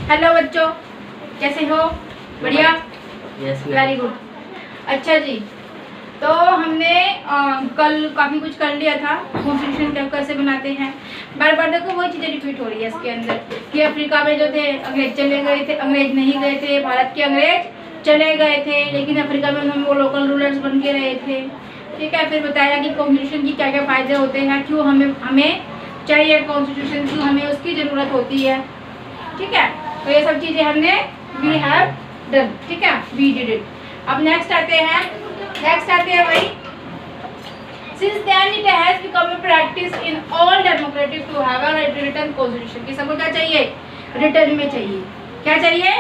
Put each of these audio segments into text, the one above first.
Hello बच्चों, कैसे हो? बढ़िया, यस वेरी गुड। अच्छा जी, तो हमने कल काफ़ी कुछ कर लिया था। कॉन्स्टिट्यूशन कैसे बनाते हैं, बार बार देखो वही चीज़ें रिपीट हो रही है इसके अंदर कि अफ्रीका में जो थे अंग्रेज चले गए थे, अंग्रेज नहीं गए थे, भारत के अंग्रेज चले गए थे, लेकिन अफ्रीका में हम वो लोकल रूलर्स बन के रहे थे। ठीक है, फिर बताया कि कॉन्स्टिट्यूशन की क्या क्या फ़ायदे होते हैं, क्यों हमें चाहिए कॉन्स्टिट्यूशन, क्यों हमें उसकी ज़रूरत होती है। ठीक है, तो ये सब चीज़ें हमने वी हैव डन। ठीक है, वी डिड इट। अब नेक्स्ट आते हैं भाई, since then it has become a practice in all democratic to have a written constitution. कि सबको क्या चाहिए? रिटर्न में चाहिए। क्या चाहिए?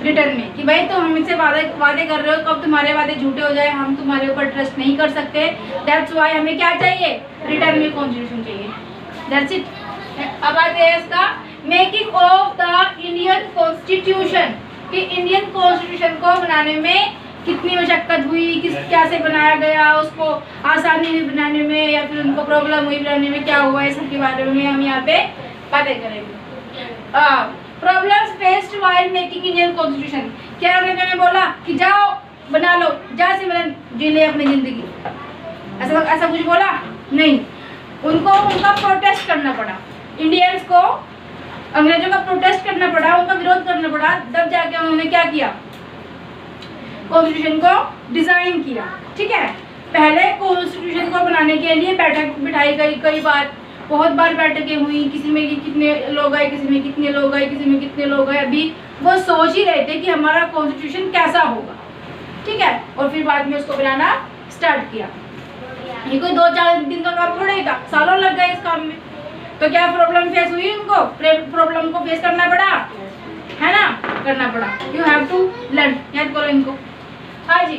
रिटर्न में। कि भाई तुम हमसे वादे कर रहे हो, कब तुम्हारे वादे झूठे हो जाए, हम तुम्हारे ऊपर ट्रस्ट नहीं कर सकते। दैट्स व्हाई हमें क्या चाहिए? रिटर्न में कॉन्स्टिट्यूशन चाहिए। That's it. अब आते हैं इसका making of the Indian constitution. कि इंडियन कॉन्स्टिट्यूशन को बनाने में कितनी मशक्कत हुई, कैसे बनाया गया, उसको आसानी हुई बनाने में या फिर उनको प्रॉब्लम हुई बनाने में, क्या हुआ, इस सब के बारे में हम यहाँ पे बातें करेंगे। Problems faced while making Indian constitution. क्या उन्होंने बोला कि जाओ बना लो, जा सिमरन जी ले अपनी जिंदगी, ऐसा कुछ बोला नहीं। उनको उनका प्रोटेस्ट करना पड़ा, इंडियंस को अंग्रेजों का प्रोटेस्ट करना पड़ा, उनका विरोध करना पड़ा, तब जाके उन्होंने क्या किया? कॉन्स्टिट्यूशन को डिजाइन किया। ठीक है, पहले कॉन्स्टिट्यूशन को बनाने के लिए बैठक बिठाई गई, कई बार, बहुत बार बैठकें हुई, किसी में कितने लोग आए, किसी में कितने लोग आए, किसी में कितने लोग आए। अभी वो सोच ही रहे थे कि हमारा कॉन्स्टिट्यूशन कैसा होगा। ठीक है, और फिर बाद में उसको बनाना स्टार्ट किया। ये कोई 2-4 दिन का काम थोड़ा ही था, सालों लग गए इस काम में। तो क्या प्रॉब्लम फेस हुई उनको? प्रॉब्लम को फेस करना पड़ा, है ना, करना पड़ा। यू हैव टू लर्न, याद करो इनको। हाँ जी,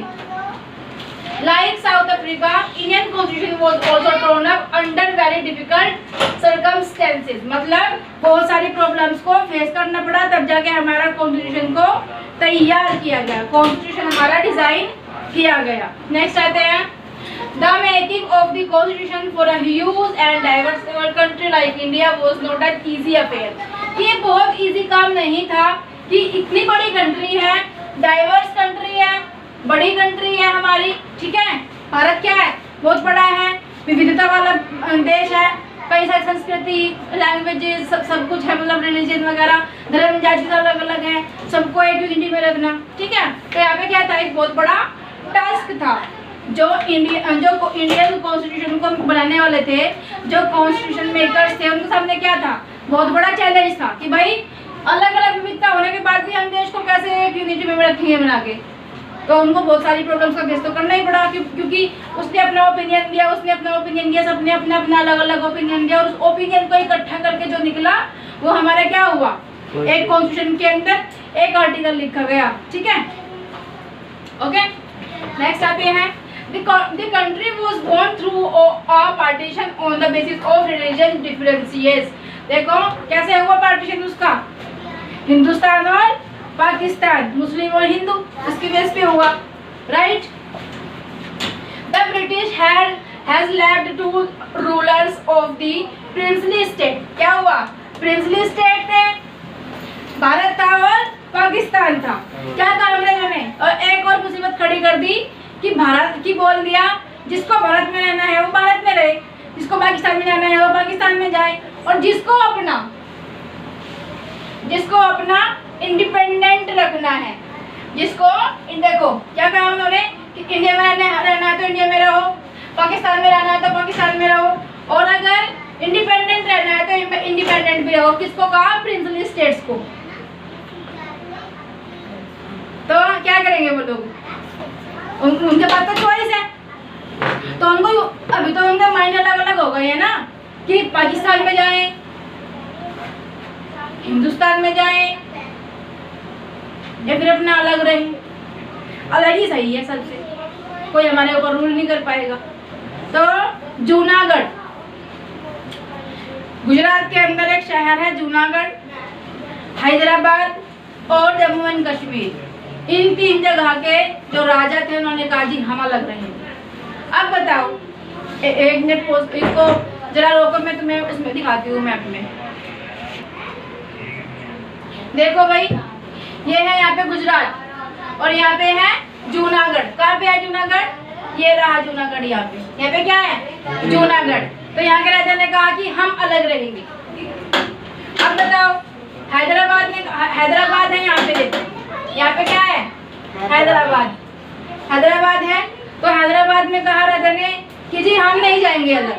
like South Africa, Indian constitution was also drawn up under very difficult circumstances. मतलब बहुत सारी प्रॉब्लम्स को फेस करना पड़ा, तब जाके हमारा कॉन्स्टिट्यूशन को तैयार किया गया, कॉन्स्टिट्यूशन हमारा डिजाइन किया गया। नेक्स्ट आते हैं, The making of the constitution for a huge and diverse country like India was not an easy affair। ये बहुत इजी काम नहीं था कि इतनी बड़ी कंट्री है, डाइवर्स कंट्री है, बड़ी कंट्री है हमारी। ठीक है, भारत क्या है? बहुत बड़ा है, विविधता वाला देश है, कई सारी संस्कृति, लैंग्वेजेस, सब कुछ है, मतलब रिलीजन वगैरह, धर्म जाति अलग अलग है, सबको एक यूनिटी में रखना। ठीक है, तो यहाँ पे क्या था? एक बहुत बड़ा टास्क था। जो इंडियन कॉन्स्टिट्यूशन को बनाने वाले थे, जो कॉन्स्टिट्यूशन मेकर्स थे, उनके सामने क्या था? बहुत बड़ा चैलेंज था कि भाई अलग अलग विविधता होने के बाद भी हम देश को कैसे एक यूनिटी में रखेंगे बना के। तो उनको बहुत सारी प्रॉब्लम्स का फेस तो करना ही पड़ा, क्योंकि उसने अपना ओपिनियन दिया, सबने अपना अपना अलग अलग ओपिनियन दिया, और उस ओपिनियन को इकट्ठा करके जो निकला वो हमारा क्या हुआ? एक कॉन्स्टिट्यूशन के अंदर एक आर्टिकल लिखा गया। ठीक है, ओके। नेक्स्ट आते हैं, The country was born through a partition on the basis of religious differences। देखो कैसे हुआ पार्टीशन उसका? हिंदुस्तान और पाकिस्तान, मुस्लिम और हिंदू, इसकी बेस पे हुआ, right. The British has left two rulers of the princely state। क्या हुआ? प्रिंसली स्टेट थे, भारत था और पाकिस्तान था। क्या कहा अंग्रेजों ने? और एक और मुसीबत खड़ी कर दी कि भारत की बोल दिया, जिसको भारत में रहना है वो भारत में रहे, जिसको पाकिस्तान में रहना है वो पाकिस्तान में जाए, और जिसको अपना इंडिपेंडेंट रखना है, देखो क्या कहा उन्होंने कि इंडिया में रहना है तो इंडिया में रहो, पाकिस्तान में रहना है तो पाकिस्तान में रहो, और अगर इंडिपेंडेंट रहना है तो इंडिपेंडेंट भी रहो। किसको कहा? प्रिंसली स्टेट्स को। तो क्या करेंगे वो लोग? उनके पास तो चॉइस है, तो उनको अभी तो उनका माइंड अलग अलग हो गए है ना, कि पाकिस्तान में जाएं, हिंदुस्तान में जाएं, या फिर अपना अलग रहे। अलग ही सही है सबसे, कोई हमारे ऊपर रूल नहीं कर पाएगा। तो जूनागढ़, गुजरात के अंदर एक शहर है जूनागढ़, हैदराबाद और जम्मू एंड कश्मीर, इन 3 जगह के जो राजा थे उन्होंने कहा जी हम अलग रहेंगे। अब बताओ, एक मिनट इसको जरा रोको, मैं तुम्हें उसमें दिखाती हूँ मैप में। देखो भाई, ये है यहाँ पे गुजरात और यहाँ पे है जूनागढ़। कहाँ पे है जूनागढ़? ये रहा जूनागढ़। यहाँ पे क्या है? जूनागढ़। तो यहाँ के राजा ने कहा कि हम अलग रहेंगे। अब बताओ, हैदराबाद है यहाँ पे। देखो यहाँ पे क्या है? हैदराबाद है। तो हैदराबाद में कहा राजा ने कि जी हम नहीं जाएंगे अलग,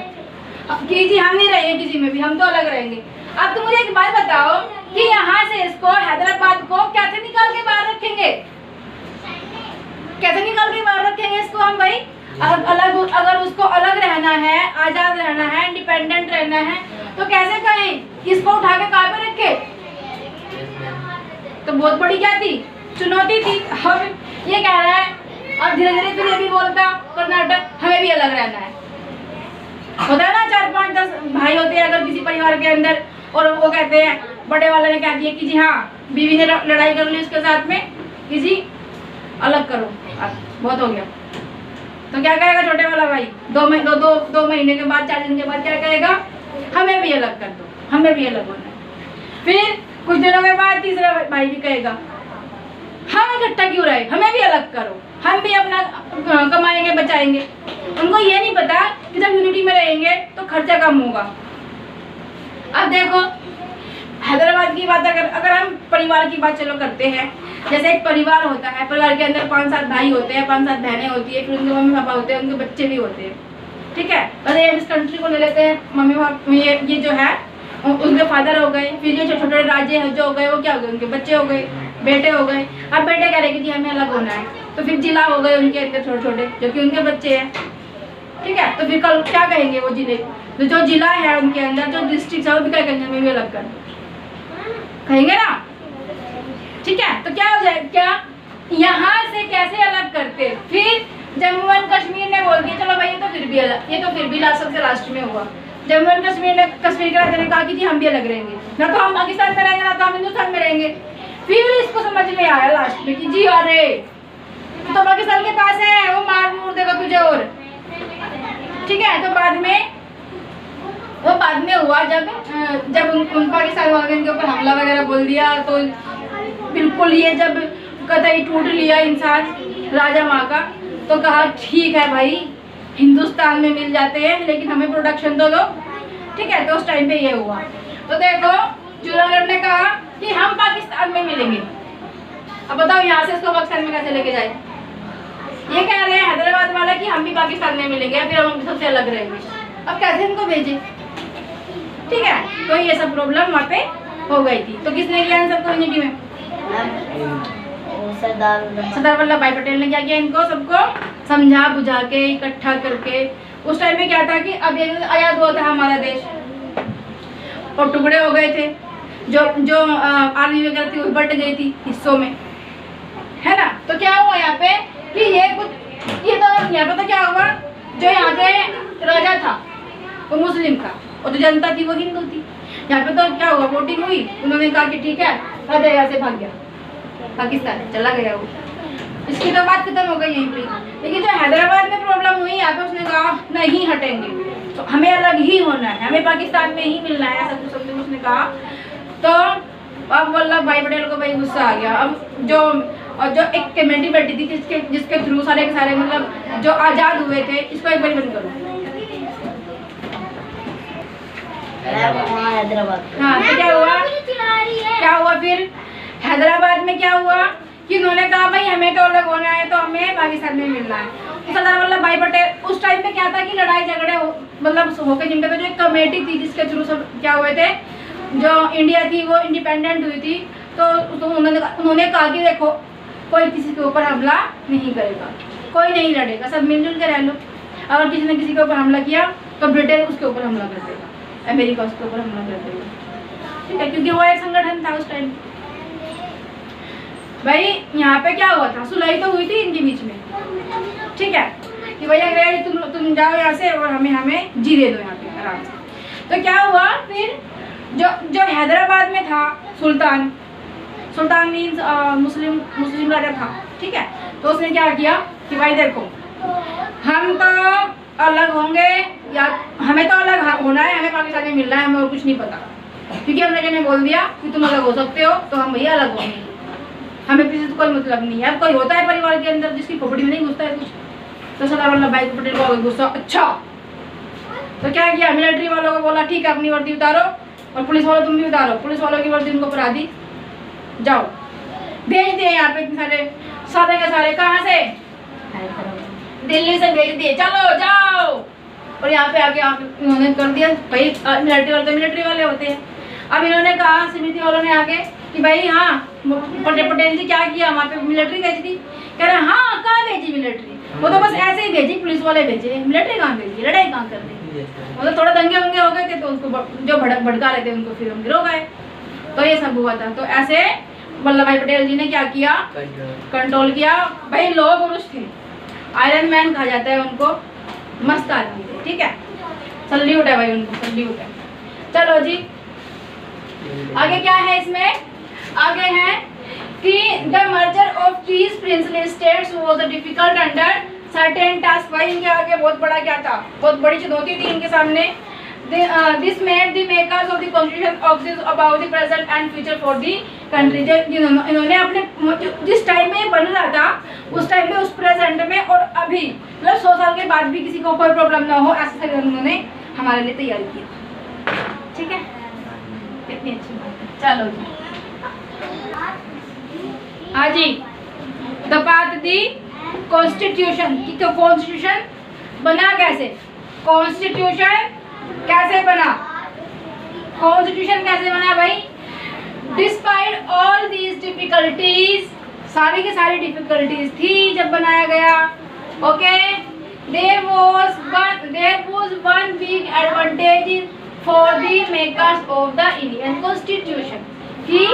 कि जी हम नहीं रहेंगे किसी में भी, हम तो अलग रहेंगे। अब तुम मुझे एक बात बताओ कि यहाँ से इसको, हैदराबाद को कैसे निकाल के बाहर रखेंगे? कैसे निकाल के बाहर रखेंगे इसको हम भाई? अगर उसको अलग रहना है, आजाद रहना है, इंडिपेंडेंट रहना है, तो कैसे कहें? इसको उठा के कहाँ पे रखे? तो बहुत बड़ी क्या थी? चुनौती थी। अब ये कह रहा है, अब धीरे धीरे फिर ये भी बोलता कर्नाटक हमें भी अलग रहना है। होता है ना, 4-5-10 भाई होते हैं अगर किसी परिवार के अंदर, और वो कहते हैं, बड़े वाले ने कह दिया कि जी हाँ, बीवी ने लड़ाई कर ली उसके साथ में कि जी अलग करो, बहुत हो गया। तो क्या कहेगा छोटे वाला भाई? 2 महीने के बाद, 4 दिन के बाद क्या कहेगा? हमें भी अलग कर दो, हमें भी अलग होना है। फिर कुछ दिनों के बाद तीसरा भाई भी कहेगा, हम इकट्ठा क्यों रहे, हमें भी अलग करो, हम भी अपना कमाएंगे बचाएंगे। उनको ये नहीं पता कि जब यूनिटी में रहेंगे तो खर्चा कम होगा। अब देखो, हैदराबाद की बात अगर हम परिवार की बात चलो करते हैं, जैसे एक परिवार होता है, परिवार के अंदर 5-7 भाई होते हैं, 5-7 बहनें होती है, फिर उनके मम्मी पापा होते हैं, उनके बच्चे भी होते हैं, ठीक है। अरे इस कंट्री को ले लेते हैं, मम्मी पापा ये जो है उनके फादर हो गए, फिर ये छोटे छोटे राज्य जो हो गए वो क्या हो गए? उनके बच्चे हो गए, बेटे हो गए। अब बेटे कह रहे कि जी हमें अलग होना है, तो फिर जिला हो गए उनके अंदर छोटे छोटे, जो कि उनके बच्चे हैं, ठीक है। तो फिर कल क्या कहेंगे वो जिले? तो जो जिला है उनके अंदर, जो डिस्ट्रिक्ट है, वो भी क्या कहेंगे? हमें भी अलग कर कहेंगे ना, ठीक है। तो क्या हो जाए, क्या यहाँ से कैसे अलग करते? फिर जम्मू एंड कश्मीर ने बोल दिया चलो भाई ये तो फिर भी सबसे लास्ट में हुआ। जम्मू एंड कश्मीर के राजा ने कहा कि जी हम भी अलग रहेंगे, ना तो हम पाकिस्तान में रहेंगे, ना तो हम हिंदुस्तान में रहेंगे। फिर इसको समझ में आया लास्ट में कि जी अरे तो पाकिस्तान के पास है, वो मार देगा तुझे, और ठीक है। तो बाद में हुआ जब उन पाकिस्तान वालों ने इनके ऊपर हमला वगैरह बोल दिया, तो बिल्कुल ये जब कतई टूट लिया इंसान राजा माँ का, तो कहा ठीक है भाई हिंदुस्तान में मिल जाते हैं, लेकिन हमें प्रोडक्शन तो दो, ठीक है। तो उस टाइम पे ये हुआ। तो देखो जूनागढ़ ने कहा कि हम पाकिस्तान में मिलेंगे। अब बताओ यहाँ से इसको पाकिस्तान में कैसे लेके जाए? ये कह रहे हैं हैदराबाद वाला कि हम भी पाकिस्तान में मिलेंगे, फिर हम सबसे अलग रहेंगे। अब कैसे इनको भेजे, ठीक है। तो ये सब प्रॉब्लम वहाँ पे हो गई थी। तो किसने किया इन सबको यूनिटी में? सरदार वल्लभ भाई पटेल ने क्या किया? इनको सबको समझा बुझा के इकट्ठा करके। उस टाइम में क्या था कि अब ये आज़ाद हुआ था हमारा देश, और टुकड़े हो गए थे, जो आर्मी वगैरह थी वो बट गई थी हिस्सों में, है ना। तो क्या हुआ यहाँ पे कि ये तो यहाँ पे तो क्या हुआ, जो यहाँ पे राजा था वो मुस्लिम था और जो जनता थी वो हिंदू थी। यहाँ पे तो क्या हुआ, वोटिंग हुई, उन्होंने कहा कि ठीक है, राजा यहाँ से भाग गया, पाकिस्तान चला गया वो, इसकी तो बात खत्म हो गई यहीं पे। लेकिन जो हैदराबाद में प्रॉब्लम हुई, यहाँ पे उसने कहा नहीं हटेंगे, तो हमें अलग ही होना है, हमें पाकिस्तान में ही मिलना है, ऐसा कुछ उसने कहा। तो अब वल्लभ भाई पटेल को भाई गुस्सा आ गया। अब जो एक कमेटी बैठी थी जिसके थ्रू सारे के सारे मतलब जो आज़ाद हुए थे, इसको एक बार बंद करो। हैदराबाद, हाँ। तो क्या हुआ फिर हैदराबाद में? क्या हुआ कि उन्होंने कहा भाई हमें तो अलग होना है, तो हमें पाकिस्तान में मिलना है। सरदार वल्लभ भाई पटेल उस टाइम पे क्या था कि लड़ाई झगड़े मतलब होके जिनके पे जो एक कमेटी थी जिसके थ्रू सब क्या हुए थे, जो इंडिया थी वो इंडिपेंडेंट हुई थी। तो उन्होंने कहा कि देखो कोई किसी के ऊपर हमला नहीं करेगा, कोई नहीं लड़ेगा, सब मिलजुल के रह लो। अगर किसी ने किसी के ऊपर हमला किया तो ब्रिटेन उसके ऊपर हमला कर देगा, अमेरिका उसके ऊपर हमला कर देगा, ठीक है, क्योंकि वो एक संगठन था उस टाइम। भाई यहाँ पे क्या हुआ था, सुलह तो हुई थी इनके बीच में, ठीक है, कि भाई अंग्रेज तुम जाओ यहाँ से और हमें जीरे दो यहाँ पे आराम से। तो क्या हुआ फिर, जो हैदराबाद में था सुल्तान मीन्स मुस्लिम राजा था, ठीक है। तो उसने क्या किया कि भाई देखो हम तो अलग होंगे या हमें तो अलग होना है, हमें पाकिस्तान में मिलना है, हमें और कुछ नहीं पता, क्योंकि अंग्रेजों ने बोल दिया कि तुम अलग हो सकते हो, तो हम भैया अलग होंगे, हमें किसी से कोई मतलब नहीं है। अब कोई होता है परिवार के अंदर जिसकी खोपड़ी में नहीं घुसता है कुछ, तो सरदार वल्लभ भाई पटेल को गुस्सा। अच्छा, तो क्या किया, मिलिट्री वालों को बोला ठीक है अपनी वर्दी उतारो, और पुलिस वालों तुम भी उतारो। पुलिस वालों की वर्दी उनको पहना दी, जाओ भेज दिए यहाँ पे इतने सारे के सारे। कहाँ से? दिल्ली से भेज दिए, चलो जाओ। और यहाँ पे आके इन्होंने कर दिया भाई, मिलिट्री वाले तो मिलिट्री वाले होते हैं। अब इन्होंने कहा समिति वालों ने आके कि भाई हाँ पटेल जी क्या किया, वहाँ पे मिलिट्री भेज दी। कह रहे हाँ कहाँ भेजी मिलिट्री, वो तो बस ऐसे ही भेजी, पुलिस वाले भेजे, मिलिट्री कहाँ भेजी, लड़ाई कहाँ कर दी। मतलब थोड़ा दंगे वंगे हो गए थे तो उनको जो भड़का रहे थे उनको फिर हम गिरो गए, तो ये सब हुआ था। तो ऐसे वल्लभ भाई पटेल जी ने क्या किया, कंट्रोल किया। भाई लोग पुरुष थे, आयरन मैन कहा जाता है उनको, मस्त आदमी थे, ठीक है, सल्यूट है भाई उनको, सल्यूट है। चलो जी आगे क्या है इसमें, आगे है कि the merger of these princely states was difficult under certain task. भाई इनके आगे बहुत बड़ा क्या था, बहुत बड़ी चुनौती थी इनके सामने। This made the makers of the constitution obsess about the present and future for the country. इन्होंने अपने जिस टाइम में बन रहा था उस टाइम में, उस प्रेजेंट में और अभी, मतलब 100 साल के बाद भी किसी को कोई प्रॉब्लम ना हो, ऐसे उन्होंने हमारे लिए तैयार किया, ठीक है, कितनी अच्छी बात है। चलो जी हाँ जी, the path the constitution, constitution बना कैसे, कॉन्स्टिट्यूशन कैसे बना, कॉन्स्टिट्यूशन कैसे बना भाई। डिस्पाइट ऑल दीज डिफिकल्टीज, सारी की सारी डिफिकल्टीज थी जब बनाया गया, okay. There was one big advantage for the makers of the Indian constitution, कि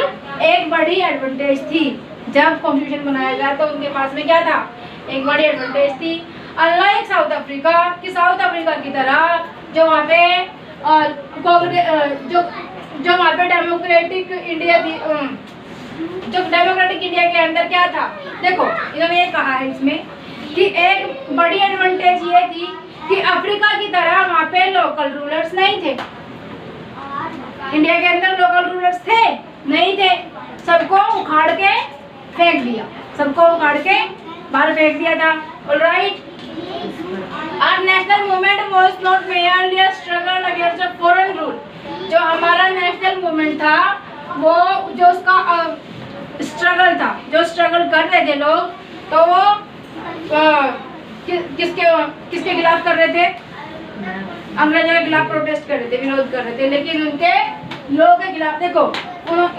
एक बड़ी एडवांटेज थी जब कॉन्स्टिट्यूशन बनाया गया, तो उनके पास में क्या था, एक बड़ी एडवांटेज थी। अनलाइक साउथ अफ्रीका, कि साउथ अफ्रीका की तरह जो वहाँ पे जो वहाँ पे डेमोक्रेटिक इंडिया थी, जो डेमोक्रेटिक इंडिया के अंदर क्या था, देखो इन्होंने ये कहा है इसमें कि एक बड़ी एडवांटेज ये थी कि अफ्रीका की तरह वहाँ पे लोकल रूलर्स नहीं थे। इंडिया के अंदर लोकल रूलर्स थे नहीं थे, सबको उखाड़ के फेंक दिया, सबको उखाड़ के बाहर फेंक दिया था। Alright, our national movement was not merely a struggle against a foreign rule. जो हमारा नेशनल मूवमेंट था वो जो उसका स्ट्रगल था, जो स्ट्रगल कर रहे थे लोग, तो वो किसके खिलाफ कर रहे थे, अंग्रेजों के खिलाफ प्रोटेस्ट कर रहे थे, विरोध कर रहे थे, लेकिन उनके लोगों के खिलाफ। देखो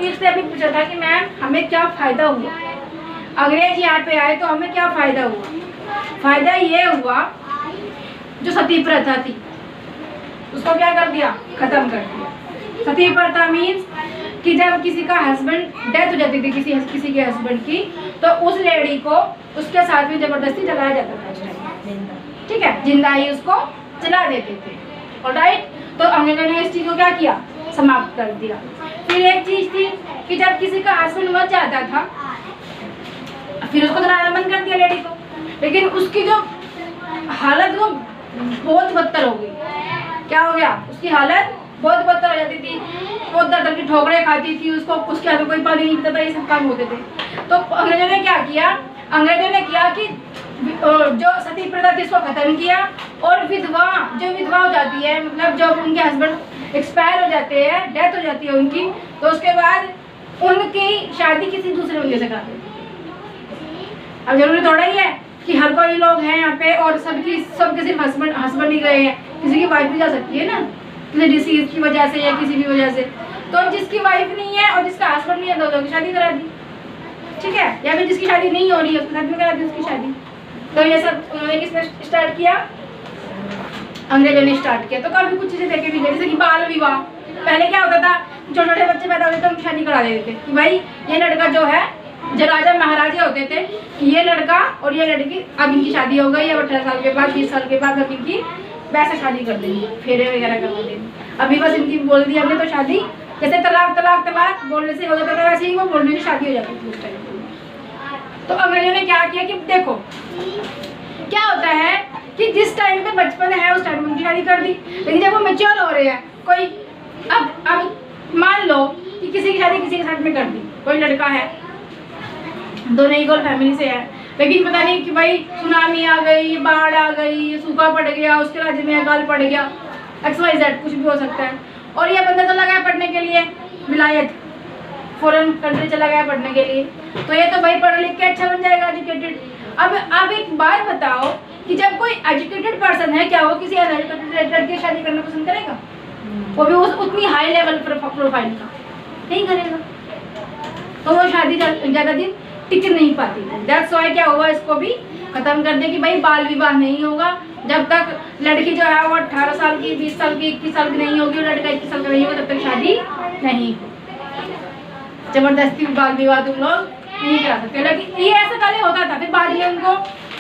इससे अभी पूछा था कि मैम हमें क्या फायदा हुआ, अंग्रेज यहाँ पे आए तो हमें क्या फायदा हुआ। फायदा ये हुआ जो सती प्रथा थी उसको क्या कर दिया, खत्म कर दिया। सती प्रथा मीन्स कि जब किसी का हस्बैंड डेथ हो जाती थी, किसी के हस्बैंड की, तो उस लेडी को उसके साथ में जबरदस्ती जलाया जाता था उस टाइम, ठीक है, जिंदा ही उसको जला देते थे। ऑलराइट, तो अंग्रेजों ने इस चीज को क्या किया, समाप्त कर दिया। फिर एक चीज थी कि जब किसी का हस्बैंड मर जाता था फिर उसको जलाना बंद कर दिया लेडी को, लेकिन उसकी जो हालत वो बहुत बदतर हो गई। क्या हो गया, उसकी हालत बहुत बदतर हो जाती थी, बहुत दर्द की ठोकरें खाती थी, उसको उसके हाथ में कोई पानी नहीं पीता था, ये सब काम होते थे। तो अंग्रेजों ने क्या किया, अंग्रेजों ने किया कि जो सती प्रथा थी उसको खत्म किया, और विधवा जो विधवा हो जाती है, मतलब जब उनके हस्बैंड एक्सपायर हो जाते हैं, डेथ हो जाती है उनकी, तो उसके बाद उनकी शादी किसी दूसरे बंदे से कर देती। अब जरूरी थोड़ा ही है कि हर कोई लोग हैं यहाँ पे और सबके सिर्फ हस्बैंड ही गए हैं, किसी की वाइफ भी जा सकती है ना, किसी डिसीज की वजह से या किसी भी वजह से। तो जिसकी वाइफ नहीं है और जिसका हस्बैंड नहीं है, दोनों की शादी करा दी, ठीक है, या फिर जिसकी शादी नहीं हो रही है उसके साथ में करा दी उसकी शादी। तो ये सब उन्होंने किसने स्टार्ट किया, अंग्रेजों ने स्टार्ट किया। तो काफी कुछ चीजें देखे भी, जैसे कि बाल विवाह। पहले क्या होता था, छोटे छोटे बच्चे पैदा होते थे उनकी शादी करा देते थे कि भाई ये लड़का जो है, जो राजा महाराजे होते थे, ये लड़का और ये लड़की, अब इनकी शादी हो गई, अब 18 साल के बाद 20 साल के बाद अब इनकी वैसे शादी कर देंगे, फेरे वगैरह करवा देंगे। अभी बस इनकी बोल दी हमने तो शादी, जैसे तलाक तलाक तलाक बोलने से हो जाता था, वैसे ही वो बोलने से शादी हो जाती थी उस टाइम। तो अंग्रेजों ने क्या किया कि देखो क्या होता है कि जिस टाइम पे बचपन है उस टाइम उनकी शादी कर दी, लेकिन जब वो मैच्योर हो रहे हैं, कोई अब मान लो कि किसी की शादी किसी के साथ में कर दी, कोई लड़का है, दोनों इक्वल फैमिली से है, लेकिन पता नहीं कि भाई सुनामी आ गई, बाढ़ आ गई, सूखा पड़ गया, उसके राज्य में अकाल पड़ गया, XYZ कुछ भी हो सकता है, और ये बंदा चला गया पढ़ने के लिए विलायत, फॉरेन कंट्री चला गया पढ़ने के लिए, तो ये तो भाई पढ़ लिख के अच्छा बन जाएगा, एजुकेटेड। अब आप एक बात बताओ कि जब कोई एजुकेटेड पर्सन है, क्या वो किसी अनएजुकेटेड लड़के की शादी करना पसंद करेगा? वो भी उतनी हाई लेवल प्रोफाइल का नहीं करेगा, तो वो शादी ज़्यादा दिन टिक नहीं पाती। दैट्स व्हाई क्या हुआ, इसको भी खत्म कर दे कि भाई बाल विवाह नहीं होगा जब तक लड़की जो है वो 18 साल की, 20 साल की, 21 साल की नहीं होगी, और लड़का 21 साल का नहीं होगा, तब तक शादी नहीं। जबरदस्ती बाल विवाह तुम लोग नहीं करा सकते। लेकिन ये ऐसा पहले होता था, फिर बाद में उनको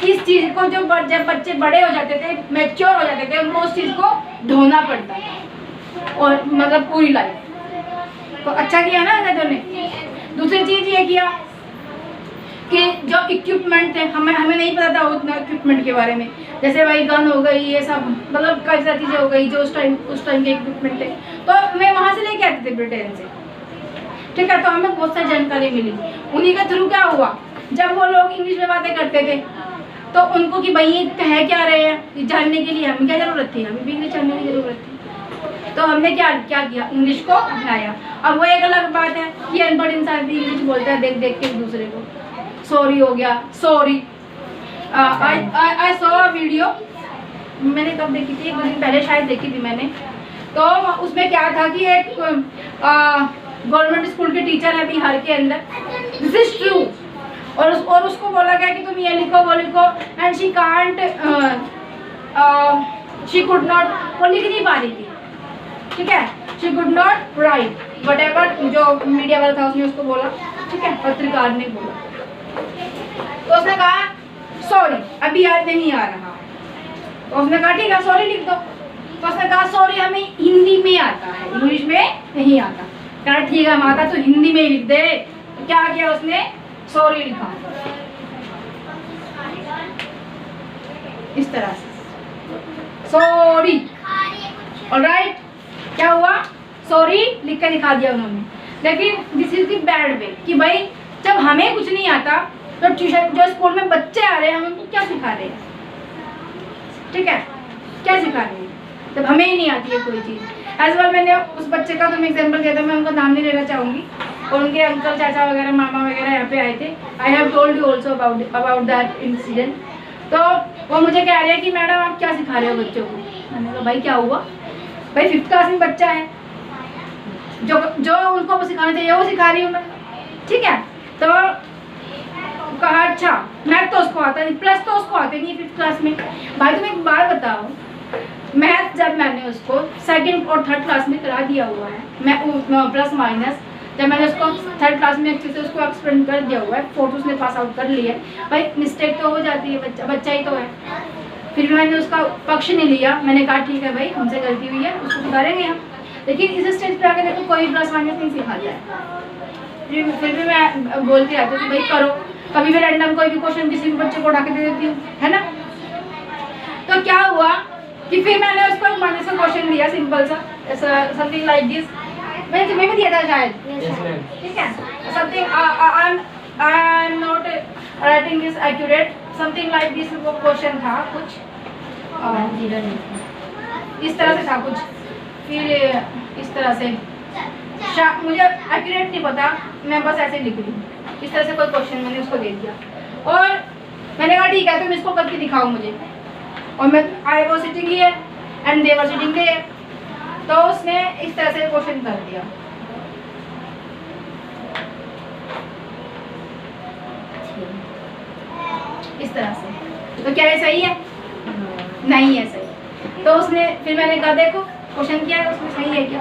इस चीज़ को जब बच्चे बड़े हो जाते थे, मैच्योर हो जाते थे, उनको उस चीज़ को ढोना पड़ता था, और मतलब पूरी लाइफ। तो अच्छा किया ना अजय ने। दूसरी चीज़ ये किया कि जो इक्विपमेंट थे, हमें नहीं पता था उतना इक्विपमेंट के बारे में, जैसे भाई गन हो गई, ये सब मतलब कई सारी चीज़ें हो गई जो उस टाइम के इक्विपमेंट थे, तो हमें वहाँ से लेके आते थे ब्रिटेन से, ठीक है। तो हमें बहुत सारी जानकारी मिली। उन्हीं के थ्रू क्या हुआ, जब वो लोग इंग्लिश में बातें करते थे तो उनको कि भाई ये कह क्या रहे हैं जानने के लिए हमें क्या ज़रूरत थी, हमें भी इंग्लिश जानने की ज़रूरत थी। तो हमने क्या किया, इंग्लिश को अपनाया। अब वो एक अलग बात है कि अनपढ़ इंसान भी इंग्लिश बोलता है देख के एक दूसरे को। सॉरी हो गया, sorry. I saw a video, मैंने कब देखी थी, एक दिन पहले शायद देखी थी मैंने। तो उसमें क्या था कि एक गवर्नमेंट स्कूल के टीचर है बिहार के अंदर, दिस इज ट्रू, और उसको बोला गया कि तुम ये लिखो वो लिखो, and she can't, she could not, वो लिख नहीं पा रही थी, ठीक है, she could not right what ever, जो मीडिया वाला था उसने उसको बोला, ठीक है, पत्रकार ने बोला। तो उसने कहा सॉरी अभी याद नहीं आ रहा, तो उसने कहा ठीक है सॉरी लिख दो। तो उसने कहा सॉरी हमें हिंदी में आता है, इंग्लिश में नहीं आता। कहा ठीक है हम आता तो हिंदी में ही लिख दे। तो क्या किया उसने, सॉरी लिखा इस तरह से, सॉरी, ऑलराइट। क्या हुआ, सॉरी लिख कर दिखा दिया उन्होंने। लेकिन this is the bad way कि भाई जब हमें कुछ नहीं आता तो ट्यूशन जो स्कूल में बच्चे आ रहे हैं हम उनको क्या सिखा रहे हैं, ठीक है, क्या सिखा रहे हैं जब हमें ही नहीं आती है कोई चीज़। एज वेल मैंने उस बच्चे का तुम्हें एग्जाम्पल दिया था, मैं उनका नाम नहीं लेना चाहूँगी, और उनके अंकल चाचा वगैरह मामा वगैरह यहाँ पे आए थे। I have told you also about that incident. तो वो मुझे कह रहे हैं कि मैडम आप क्या सिखा रहे हो बच्चों को। मैंने कहा भाई क्या हुआ, भाई 5th क्लास में बच्चा है, जो उनको वो सिखाना चाहिए वो सिखा रही हूँ मैं, ठीक है। तो कहा अच्छा मैथ तो उसको आता नहीं, प्लस तो उसको आते नहीं 5th क्लास में। भाई तुम एक बार बताओ, मैथ जब मैंने उसको 2nd और 3rd क्लास में करा दिया हुआ है, मैं प्लस माइनस जब मैंने उसको 3rd क्लास में अच्छे से उसको एक्सप्लेन कर दिया हुआ है, 4th उसने पास आउट कर लिया है, भाई मिस्टेक तो हो जाती है, बच्चा ही तो है। फिर भी मैंने उसका पक्ष नहीं लिया, मैंने कहा ठीक है भाई हमसे गलती हुई है, उसको सुधारेंगे हम। लेकिन इस स्टेज पे आके देखो कोई प्लस माइनस नहीं सिखाता है। फिर भी मैं बोलती रहती हूँ कि भाई करो, कभी भी रैंडम कोई भी क्वेश्चन किसी भी बच्चे को उठा के दे देती हूँ, है ना। तो क्या हुआ कि फिर मैंने उसको एक माइनस का क्वेश्चन दिया, सिंपल सा, समथिंग लाइक दिस, मैंने तुम्हें भी दिया था शायद, ठीक है, something I am not writing this accurate, something like this वो क्वेश्चन था कुछ इस तरह से था कुछ, फिर इस तरह से मुझे एक्यूरेट नहीं पता, मैं बस ऐसे लिख दी, इस तरह से कोई क्वेश्चन मैंने उसको दे दिया, और मैंने कहा ठीक है तुम इसको करके दिखाओ मुझे, और मैं I was sitting here and they were sitting there. तो उसने इस तरह से क्वेश्चन कर दिया, इस तरह से। तो क्या ये सही है? नहीं है सही। तो उसने फिर मैंने कहा देखो क्वेश्चन किया है उसमें सही है क्या,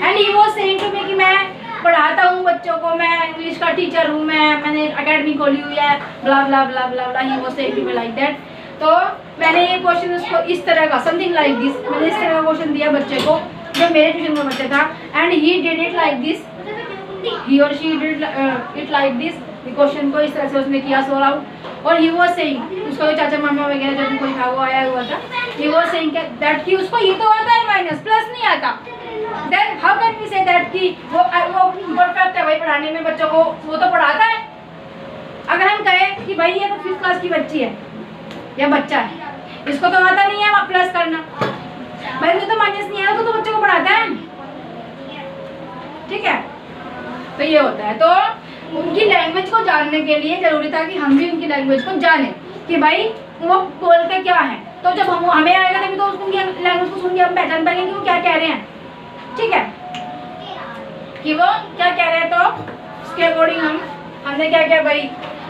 and he was saying to me कि मैं पढ़ाता हूँ बच्चों को, मैं इंग्लिश का टीचर हूँ, मैंने एकेडमी खोली हुई है, blah blah blah blah blah, he was saying to me like that. तो मैंने ये क्वेश्चन उसको इस तरह का, समथिंग लाइक दिस, मैंने इस तरह का क्वेश्चन दिया बच्चे को जो मेरे ट्यूशन में बच्चा था, and he did it like this, he और she did it like this, question को इस तरह से उसने किया सॉल्व आउट। और ही वाज सेइंग, उसका जो चाचा मामा वगैरह जब कोई था वो आया हुआ था, ही वाज सेइंग दैट कि उसको ये तो आता है माइनस, प्लस नहीं आता, then how can we say that कि वो परफेक्ट है भाई पढ़ाने में, बच्चों को वो तो पढ़ाता है। अगर हम कहें कि भाई ये तो 5th क्लास की बच्ची है या बच्चा है, इसको तो आता नहीं है प्लस करना, भाई मुझे तो माइनस नहीं आता, तो बच्चों को पढ़ाता है, ठीक है। तो ये होता है। तो उनकी लैंग्वेज को जानने के लिए जरूरी था कि हम भी उनकी लैंग्वेज को जाने कि भाई वो बोलते क्या है। तो जब हम हमें आएगा तभी तो उसकी लैंग्वेज को सुन के हम पहचान पाएंगे कि वो क्या कह रहे हैं, ठीक है, कि वो क्या कह रहे हैं। तो उसके अकॉर्डिंग हमने क्या किया भाई,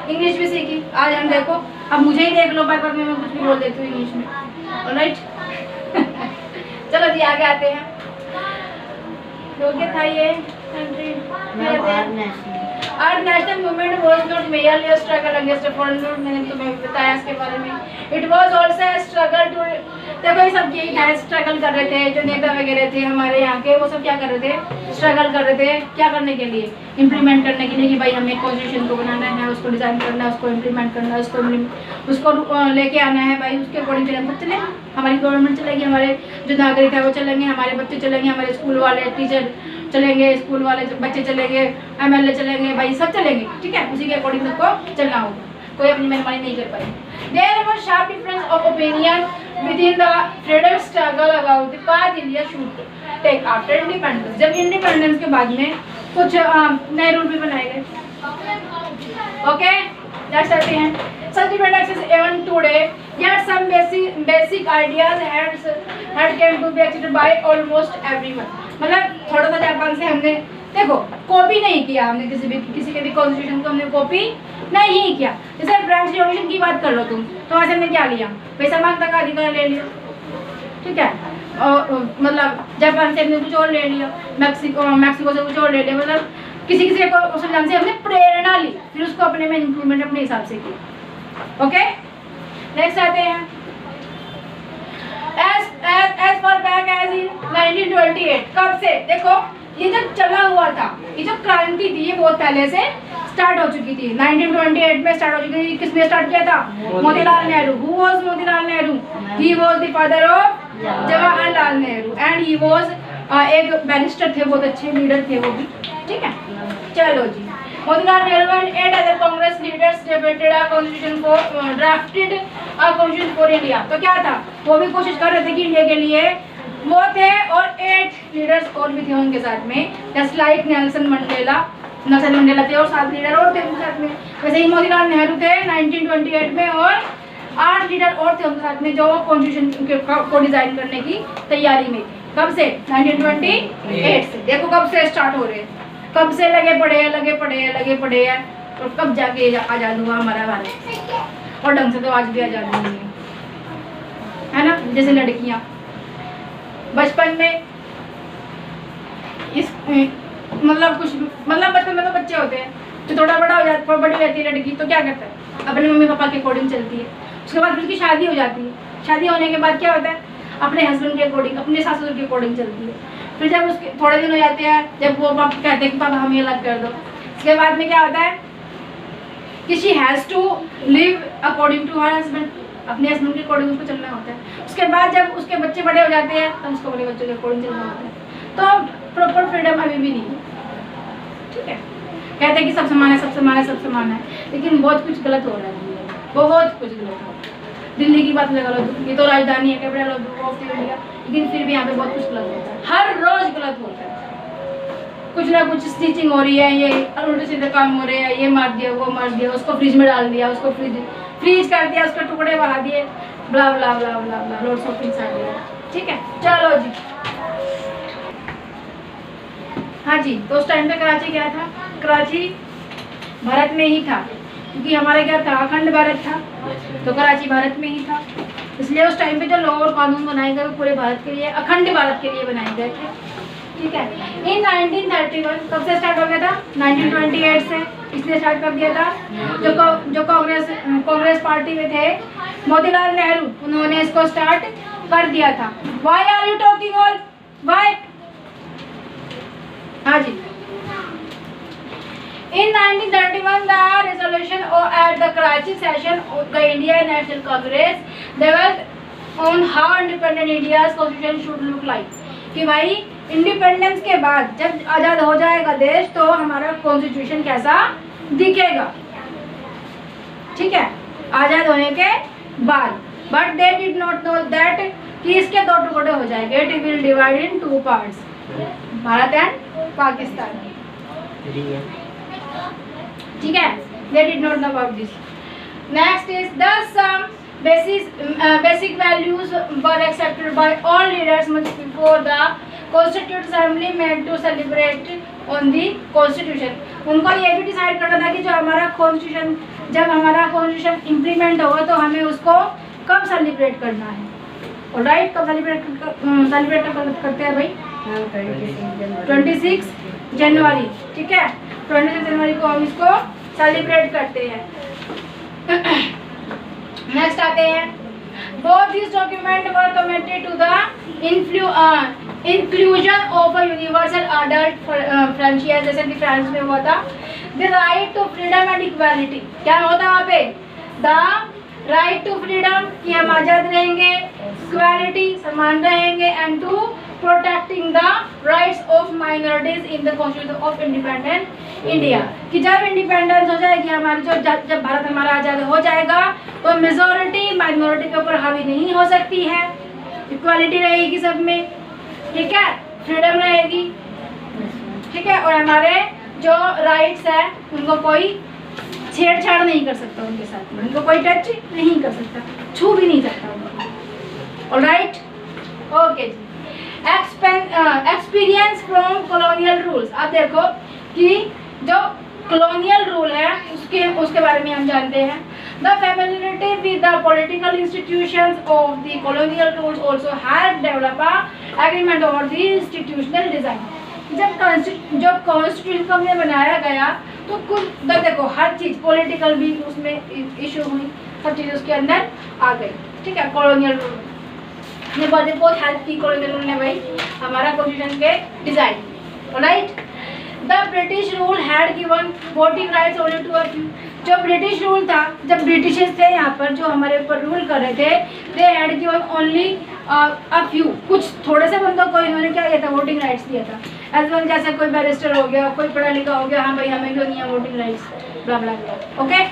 इंग्लिश भी सीखी। आज हम देखो, अब मुझे ही देख लो, बार बार मैं कुछ भी बोल देती हूँ इंग्लिश में, ऑलराइट। चलो जी आगे आते हैं। योग्य था ये country. Our national movement was not merely a struggle against a foreigner, मैंने तुम्हें बताया इसके बारे में। It was also a struggle to, देखो ये सब यही था, स्ट्रगल कर रहे थे जो नेता वगैरह थे हमारे यहाँ के, वो सब क्या कर रहे थे, स्ट्रगल कर रहे थे। क्या करने के लिए, इम्प्लीमेंट करने के लिए कि भाई हमें कॉन्स्टिट्यूशन को बनाना है, उसको डिज़ाइन करना है, उसको इम्प्लीमेंट करना है, उसको लेके आना है भाई, उसके अकॉर्डिंग फिर हम सब चले, हमारी गवर्नमेंट चलेगी, हमारे जो नागरिक है वो चलेंगे, हमारे बच्चे चलेंगे, हमारे स्कूल वाले टीचर चलेंगे, स्कूल वाले बच्चे चलेंगे, MLA चलेंगे, भाई सब चलेंगे, ठीक है। उसी के अकॉर्डिंग सबको चलना होगा, कोई अपनी मनमानी नहीं कर पाएगा। There was sharp difference of opinion within the freedom struggle about the path India should take after independence। जब इंडिपेंडेंस के बाद में कुछ नए रूल भी बनाए गए, ओके, नेक्स्ट आते हैं। Such different access even today, yet some basic ideas had came to be accepted by almost everyone। मतलब थोड़ा सा जापान से हमने देखो कॉपी नहीं किया, हमने किसी के भी कॉन्स्टिट्यूशन को हमने कॉपी नहीं किया। जैसे फ्रेंच रिवॉल्यूशन की बात कर लो तुम, तो वैसे हमने क्या लिया, पैसा मांगता का अधिकार ले लिया, ठीक है। मतलब जापान से हमने कुछ और ले लिया, मैक्सिको से कुछ और ले लिया, मतलब किसी को संविधान से हमने प्रेरणा ली, फिर उसको अपने में इम्प्लीमेंट अपने हिसाब से किया, ओके। नेक्स्ट आते हैं। As far back as in 1928, कब से, देखो ये जो चला हुआ था, ये जो क्रांति थी ये बहुत पहले से स्टार्ट हो चुकी थी। 1928 में स्टार्ट हो चुकी थी। किसने स्टार्ट किया था, Motilal Nehru. Who was Motilal Nehru? He was the father of Jawaharlal Nehru and he was एक बैरिस्टर थे, बहुत अच्छे लीडर थे वो भी, ठीक है। चलो जी, Motilal Nehru and 8 other Congress leaders drafted a constitution for India। तो क्या था, वो भी कोशिश कर रहे थे कि इंडिया के लिए वो थे, और 8 लीडर्स और भी थे उनके साथ में, जस्ट लाइक नेल्सन मंडेला थे और 7 लीडर और थे उनके साथ में। वैसे ही मोतीलाल नेहरू थे 1928 में, और 8 लीडर और थे उनके साथ में जो कॉन्स्टिट्यूशन को डिजाइन करने की तैयारी में थे। कब से, 1928 से। देखो कब से स्टार्ट हो रहे हैं, कब से लगे पड़े हैं, और कब जाके आज़ाद हुआ हमारा भारत। और ढंग से तो आज भी आज़ाद नहीं है ना। जैसे लड़कियाँ बचपन में इस मतलब कुछ मतलब बचपन में तो बच्चे होते हैं, तो थोड़ा बड़ा हो जाता, बड़ी रहती है लड़की, तो क्या करता है, अपने मम्मी पापा के अकॉर्डिंग चलती है। उसके बाद फिर उसकी शादी हो जाती है। शादी होने के बाद क्या होता है, अपने हस्बैंड के अकॉर्डिंग, अपने सासुर के अकॉर्डिंग चलती है। फिर जब उसके थोड़े दिन हो जाते हैं, जब वो पापा कहते हैं कि पापा हमें अलग कर दो, उसके बाद में क्या होता है कि she has to live according to her husband, अपने हस्बैंड के अकॉर्डिंग उसको चलना होता है। उसके बाद जब उसके बच्चे बड़े हो जाते हैं, तब उसको अपने बच्चों के अकॉर्डिंग चलना होता है। तो प्रॉपर फ्रीडम अभी भी नहीं है, ठीक है। कहते हैं कि सब समान है, लेकिन बहुत कुछ गलत हो रहा है, बहुत कुछ गलत हो रहा है। दिल्ली की बात लगा लो, ये तो राजधानी है, कैपिटल ऑफ इंडिया, लेकिन फिर भी यहाँ पे बहुत कुछ गलत होता है, हर रोज गलत होता है। कुछ ना कुछ स्टिचिंग हो रही है, ये उल्टे सीधे काम हो रहे हैं, ये मार दिया, वो मार दिया, उसको फ्रिज में डाल दिया, उसको फ्रीज कर दिया, उसके टुकड़े बहा दिए, ब्ला blah blah blah blah, loads of things आ गए, ठीक है। चलो जी, हाँ जी, तो उस टाइम पे कराची क्या था, कराची भारत में ही था, क्योंकि हमारा क्या था, अखंड भारत था, तो कराची भारत में ही था। इसलिए उस टाइम पे जो लॉ और कानून बनाए गए वो पूरे भारत के लिए, अखंड भारत के लिए बनाए गए थे, ठीक है। इन 1931 कब से स्टार्ट हो गया था, 1928 से इसने स्टार्ट कर दिया था। जो कांग्रेस पार्टी में थे मोतीलाल नेहरू, उन्होंने इसको स्टार्ट कर दिया था। Why are you talking all, why, हाँ जी। In 1931, the resolution at the Karachi session of the Indian National Congress developed on how independent India's constitution should look like। कि भाई इंडिपेंडेंस के बाद जब आज़ाद हो जाएगा देश तो हमारा कॉन्स्टिट्यूशन कैसा दिखेगा, ठीक है, आज़ाद होने के बाद। But they did not know that कि इसके दो टुकड़े हो जाएंगे, it will divide in 2 parts, Bharat and Pakistan, ठीक है, they did not know about this. Next is the some basic values were accepted by all leaders much before the Constituent Assembly made to celebrate on the Constitution। उनको ये भी decide करना था कि जो हमारा कॉन्स्टिट्यूशन, जब हमारा कॉन्स्टिट्यूशन इम्प्लीमेंट होगा तो हमें उसको कब सेलिब्रेट करना है, ऑलराइट, कब सेलिब्रेट करते हैं भाई, 26 जनवरी, ठीक है, 26 जनवरी को हम इसको सेलिब्रेट करते हैं। नेक्स्ट आते हैं, both these document were committed to the inclusion of a universal adult franchise, जैसे कि फ्रांस में हुआ था, the right to freedom and equality, क्या होता है वहाँ पे, the right to freedom कि हम आज़ाद रहेंगे, equality समान रहेंगे, and to protecting the rights of minorities in the constitution of independent India, कि जब इंडिपेंडेंस हो जाएगी हमारी, जब भारत हमारा आज़ाद हो जाएगा तो मेजॉरिटी माइनॉरिटी के ऊपर हावी नहीं हो सकती है, इक्वालिटी रहेगी सब में, ठीक है, फ्रीडम रहेगी, ठीक है, और हमारे जो राइट्स है उनको कोई छेड़छाड़ नहीं कर सकता, उनके साथ में उनको कोई टच नहीं कर सकता, छू भी नहीं सकता उनको, ऑलराइट, ओके जी। एक्सपीरियंस फ्रॉम कॉलोनियल रूल्स, आप देखो कि जो कॉलोनियल रूल है उसके बारे में हम जानते हैं। The familiarity with the political institutions of the colonial rules also had develop a agreement over the institutional design. जब कॉन्स्टिट्यूशन को हमने बनाया गया तो कुछ देखो हर चीज़ पॉलिटिकल भी उसमें इशू हुई, हर चीज़ उसके अंदर आ गई, ठीक है, कॉलोनियल रूल ने बहुत हेल्प की, कॉलोनियल रूल ने भाई हमारा कॉन्स्टिट्यूशन के design, alright. The British rule had given voting rights only to a few. जो ब्रिटिश रूल था, जब ब्रिटिशर्स थे यहाँ पर जो हमारे ऊपर रूल कर रहे थे, they had given only a few, कुछ थोड़े से बंदों को इन्होंने क्या किया था, वोटिंग राइट्स दिया था, एज वेल जैसे कोई बैरिस्टर हो गया, कोई पढ़ा लिखा हो गया, हाँ भाई हमें क्यों नहीं है वोटिंग राइट्स, ब्ला ब्ला ब्ला, ओके।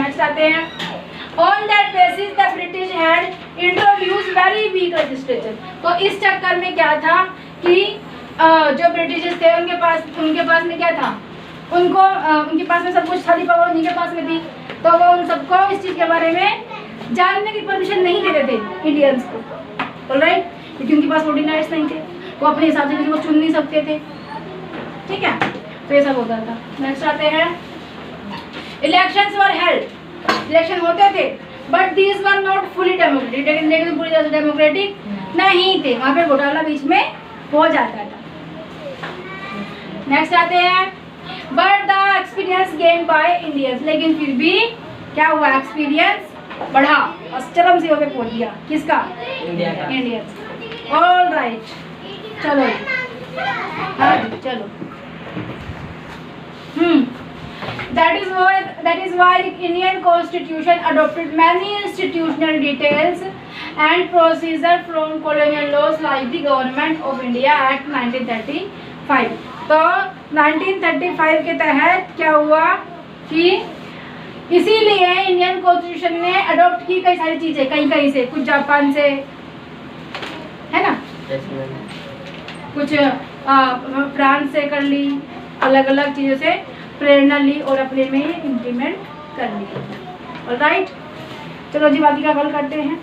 नेक्स्ट आते हैं, on that basis the British had introduce very weak legislature. तो इस चक्कर में क्या था कि जो ब्रिटिशर्स थे उनके पास में क्या था, उनके पास में सब कुछ सारी पावर उन्हीं के पास में थी, तो वो उन सबको इस चीज़ के बारे में जानने की परमिशन नहीं देते थे इंडियंस को, ऑलराइट, क्योंकि उनके पास वोटिंग राइट्स नहीं थे, वो अपने हिसाब से किसी को चुन नहीं सकते थे, ठीक है, तो ये सब होता था। नेक्स्ट आते हैं, इलेक्शंस वर हेल्ड, इलेक्शन होते थे, but these were not fully democratic, लेकिन पूरी तरह से डेमोक्रेटिक नहीं थे, वहाँ पे घोटाला बीच में हो जाता था। नेक्स्ट आते हैं, but the experience gain by Indians, लेकिन फिर भी क्या हुआ, एक्सपीरियंस बढ़ा और चरम सीमा पे पहुंच गया, किसका, इंडियंस, ऑलराइट, चलो हाँ चलो, that is why the Indian Constitution adopted many institutional details and procedure from colonial laws like the Government of India Act 1935। तो 1935 के तहत क्या हुआ कि इसीलिए इंडियन कॉन्स्टिट्यूशन ने अडॉप्ट की कई सारी चीजें, कहीं से, कुछ जापान से है ना, कुछ फ्रांस से कर ली, अलग अलग चीज़ों से प्रेरणा ली और अपने में इम्प्लीमेंट कर ली, ऑलराइट। चलो जी बाकी का हल करते हैं।